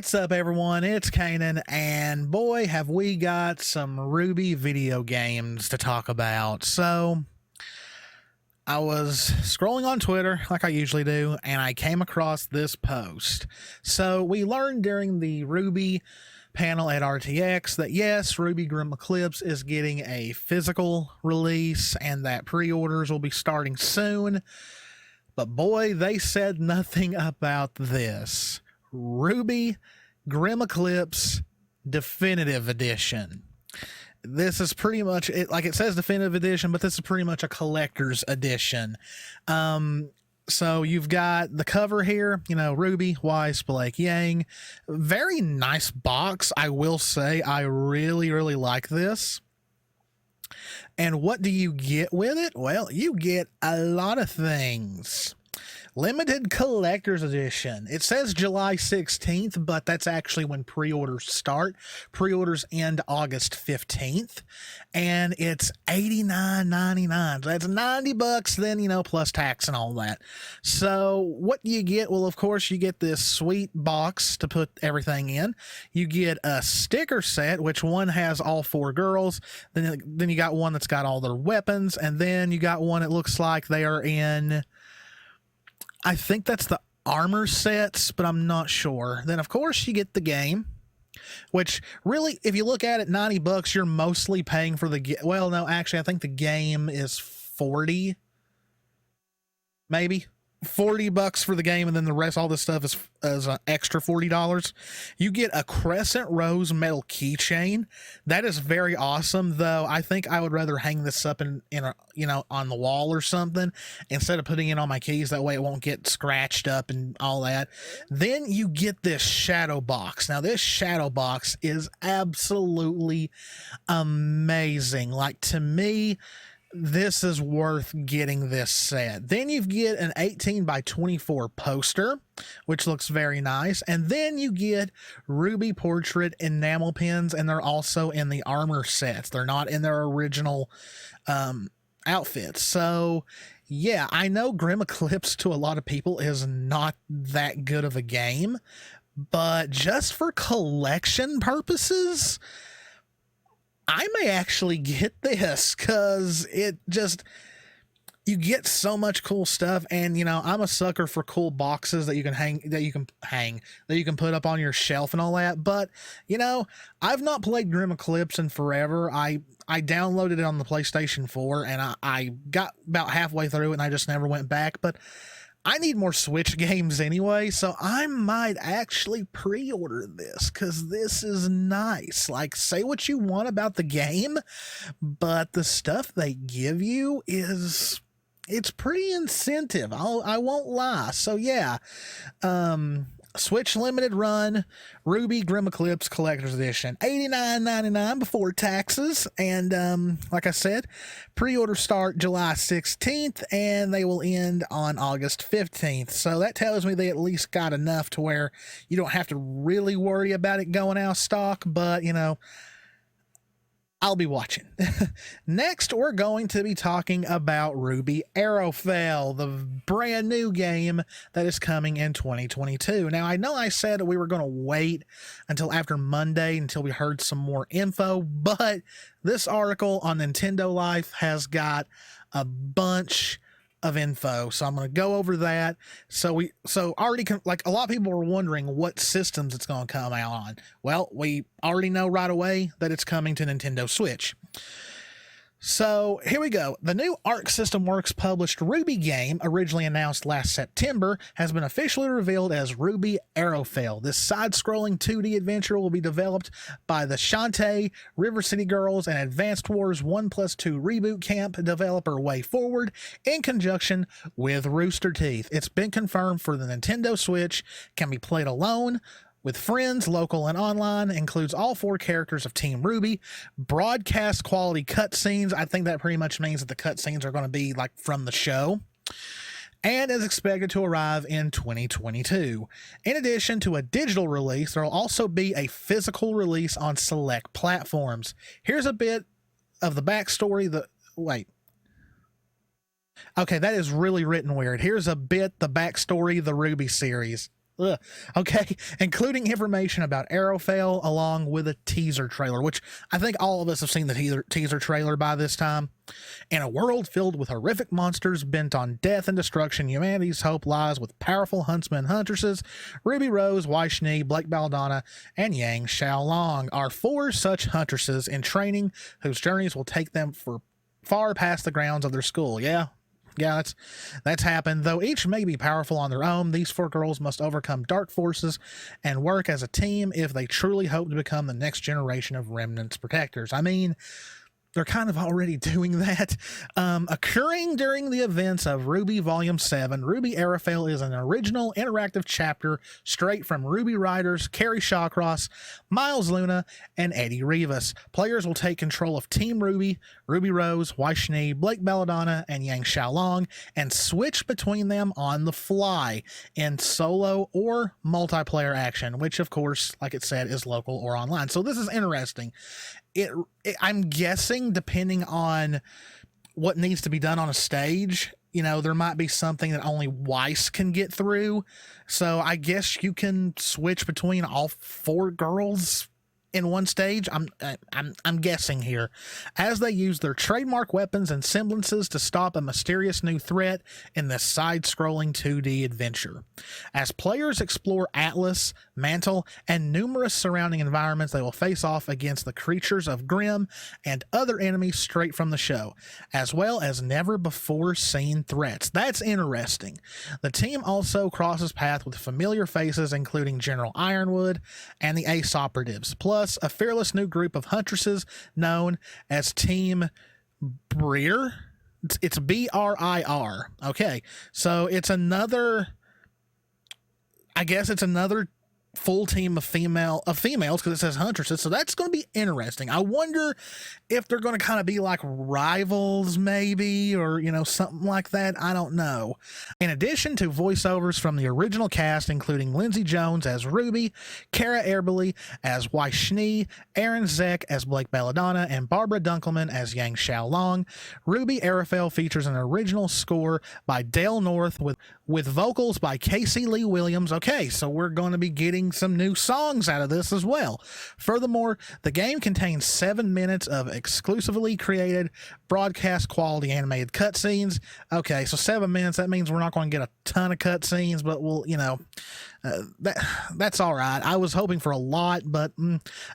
What's up, everyone? It's Cannan, and boy, have we got some RWBY video games to talk about. So, I was scrolling on Twitter, like I usually do, and I came across this post. So, we learned during the RWBY panel at RTX that yes, RWBY Grimm Eclipse is getting a physical release, and that pre-orders will be starting soon. But boy, they said nothing about this. RWBY Grimm Eclipse Definitive Edition. This is pretty much it, like it says Definitive Edition, but this is pretty much a collector's edition. So you've got the cover here, you know, RWBY, Weiss, Blake, Yang. Very nice box, I will say. I really like this. And what do you get with it? Well, you get a lot of things. Limited Collector's Edition. It says July 16th, but that's actually when pre-orders start. Pre-orders end August 15th, and it's $89.99. So that's $90 then, you know, plus tax and all that. So what do you get? Well, of course, you get this sweet box to put everything in. You get a sticker set, which one has all four girls. Then you got one that's got all their weapons, and then you got one that looks like they are in... I think that's the armor sets, but I'm not sure. Then, of course, you get the game, which really, if you look at it, $90, you're mostly paying for the... Well, no, actually, I think the game is 40, maybe. $40 for the game, and then the rest, all this stuff is an extra $40. You get a crescent rose metal keychain. That is very awesome, though. I think I would rather hang this up in a, you know, on the wall or something instead of putting it on my keys. That way it won't get scratched up and all that. Then you get this shadow box. Now this shadow box is absolutely amazing. Like, to me, this is worth getting this set. Then you get an 18 by 24 poster, which looks very nice. And then you get RWBY portrait enamel pins, and they're also in the armor sets. They're not in their original outfits. So yeah, I know Grimm Eclipse to a lot of people is not that good of a game, but just for collection purposes, I may actually get this because it just, you get so much cool stuff. And, you know, I'm a sucker for cool boxes that you can put up on your shelf and all that. But, you know, I've not played Grimm Eclipse in forever. I downloaded it on the PlayStation 4 and I got about halfway through it and I just never went back. But I need more Switch games anyway, so I might actually pre-order this because this is nice. Like, say what you want about the game, but the stuff they give you is, it's pretty incentive. I won't lie. So yeah, Switch limited run, RWBY Grimm Eclipse Collector's Edition, $89.99 before taxes, and like I said, pre-order start July 16th, and they will end on August 15th. So that tells me they at least got enough to where you don't have to really worry about it going out of stock, but, you know, I'll be watching. Next, we're going to be talking about RWBY Arrowfell, the brand new game that is coming in 2022. Now, I know I said we were going to wait until after Monday until we heard some more info, but this article on Nintendo Life has got a bunch of info, so I'm going to go over that. So already, like, a lot of people were wondering what systems it's going to come out on. Well, we already know right away that it's coming to Nintendo Switch. So here we go. The new Arc System Works published RWBY game, originally announced last September, has been officially revealed as RWBY Arrowfell. This side-scrolling 2D adventure will be developed by the Shantae, River City Girls, and Advanced Wars 1+2 Reboot Camp developer Way Forward in conjunction with Rooster Teeth. It's been confirmed for the Nintendo Switch, can be played alone, with friends, local and online, includes all four characters of Team RWBY, broadcast quality cutscenes. I think that pretty much means that the cutscenes are going to be like from the show, and is expected to arrive in 2022. In addition to a digital release, there will also be a physical release on select platforms. Here's a bit of the backstory. Okay, that is really written weird. Here's a bit the backstory of the RWBY series. Ugh. Okay, including information about Arrowfell along with a teaser trailer, which I think all of us have seen the teaser trailer by this time. In a world filled with horrific monsters bent on death and destruction, humanity's hope lies with powerful huntsmen and huntresses. Ruby Rose, Wai Shni, Blake Belladonna, and Yang Xiaolong are 4 such huntresses in training whose journeys will take them for far past the grounds of their school. Yeah, that's happened. Though each may be powerful on their own, these 4 girls must overcome dark forces and work as a team if they truly hope to become the next generation of Remnant's protectors. I mean, they're kind of already doing that. Occurring during the events of RWBY Volume 7, RWBY Arrowfell is an original interactive chapter straight from RWBY writers Carrie Shawcross, Miles Luna, and Eddie Rivas. Players will take control of Team RWBY, Ruby Rose, Wai Shni, Blake Belladonna, and Yang Xiaolong, and switch between them on the fly in solo or multiplayer action, which of course, like it said, is local or online. So this is interesting. I'm guessing, depending on what needs to be done on a stage, you know, there might be something that only Weiss can get through. So I guess you can switch between all 4 girls in one stage. I'm guessing here, as they use their trademark weapons and semblances to stop a mysterious new threat in this side-scrolling 2D adventure. As players explore Atlas, Mantle, and numerous surrounding environments, they will face off against the creatures of Grimm and other enemies straight from the show, as well as never-before-seen threats. That's interesting. The team also crosses paths with familiar faces, including General Ironwood and the Ace Operatives, plus a fearless new group of huntresses known as Team Briar. It's BRIR. Okay, so it's another, I guess it's another full team of females, because it says huntresses, so that's going to be interesting. I wonder if they're going to kind of be like rivals maybe, or you know, something like that. I don't know. In addition to voiceovers from the original cast, including Lindsay Jones as Ruby, Kara Eberly as Wai Shni, Aaron Zek as Blake Belladonna, and Barbara Dunkelman as Yang Xiaolong, RWBY Arrowfell features an original score by Dale North with vocals by Casey Lee Williams. Okay, so we're going to be getting some new songs out of this as well. Furthermore, the game contains 7 minutes of exclusively created broadcast quality animated cutscenes. Okay, so 7 minutes, that means we're not going to get a ton of cutscenes, but we'll, you know, that's all right. I was hoping for a lot, but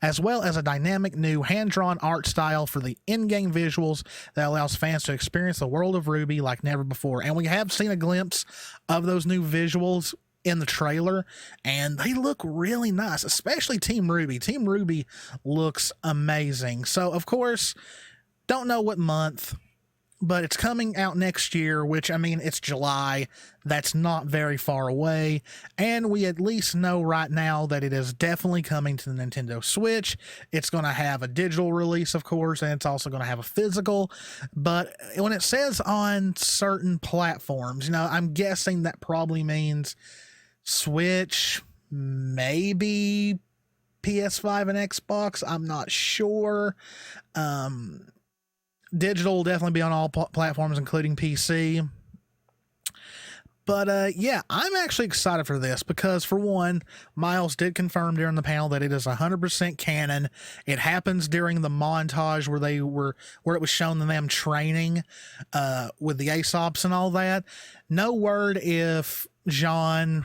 as well as a dynamic new hand-drawn art style for the in-game visuals that allows fans to experience the world of RWBY like never before. And we have seen a glimpse of those new visuals in the trailer, and they look really nice, especially Team RWBY. Team RWBY looks amazing. So, of course, don't know what month, but it's coming out next year, which, I mean, it's July. That's not very far away, and we at least know right now that it is definitely coming to the Nintendo Switch. It's going to have a digital release, of course, and it's also going to have a physical, but when it says on certain platforms, you know, I'm guessing that probably means Switch, maybe PS5 and Xbox. I'm not sure. Digital will definitely be on all platforms, including PC. But yeah, I'm actually excited for this because, for one, Miles did confirm during the panel that it is 100% canon. It happens during the montage where it was shown them training with the Aesops and all that. No word if Jean,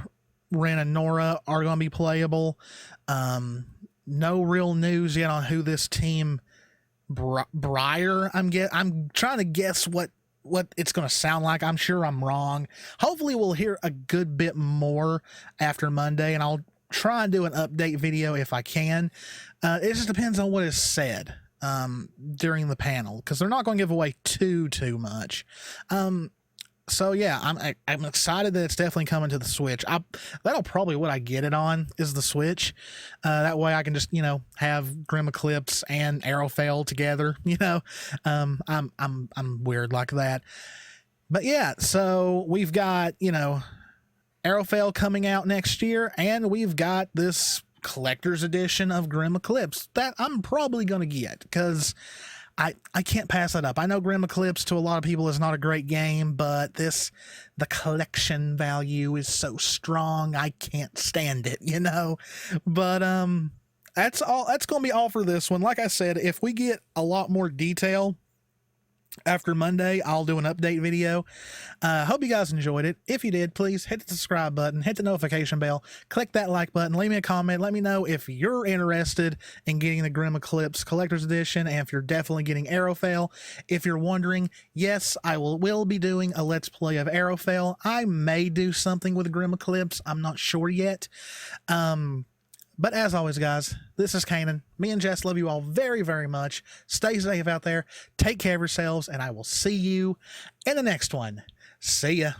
Ren, and Nora are going to be playable. No real news yet on who this team Briar. I'm trying to guess what it's going to sound like. I'm sure I'm wrong. Hopefully we'll hear a good bit more after Monday, and I'll try and do an update video if I can. It just depends on what is said during the panel, because they're not going to give away too much. So yeah, I'm excited that it's definitely coming to the Switch. That'll probably what I get it on is the Switch. That way I can just, you know, have Grimm Eclipse and Arrowfell together. You know, I'm weird like that. But yeah, so we've got, you know, Arrowfell coming out next year, and we've got this collector's edition of Grimm Eclipse that I'm probably going to get, because I can't pass that up. I know Grimm Eclipse to a lot of people is not a great game, but the collection value is so strong. I can't stand it, you know. But that's all. That's gonna be all for this one. Like I said, if we get a lot more detail after Monday, I'll do an update video. Hope you guys enjoyed it. If you did, please hit the subscribe button, hit the notification bell, click that like button, leave me a comment. Let me know if you're interested in getting the Grimm Eclipse Collector's Edition and if you're definitely getting Arrowfell. If you're wondering, yes, I will be doing a Let's Play of Arrowfell. I may do something with Grimm Eclipse. I'm not sure yet. But as always, guys, this is Canaan. Me and Jess love you all very, very much. Stay safe out there. Take care of yourselves, and I will see you in the next one. See ya.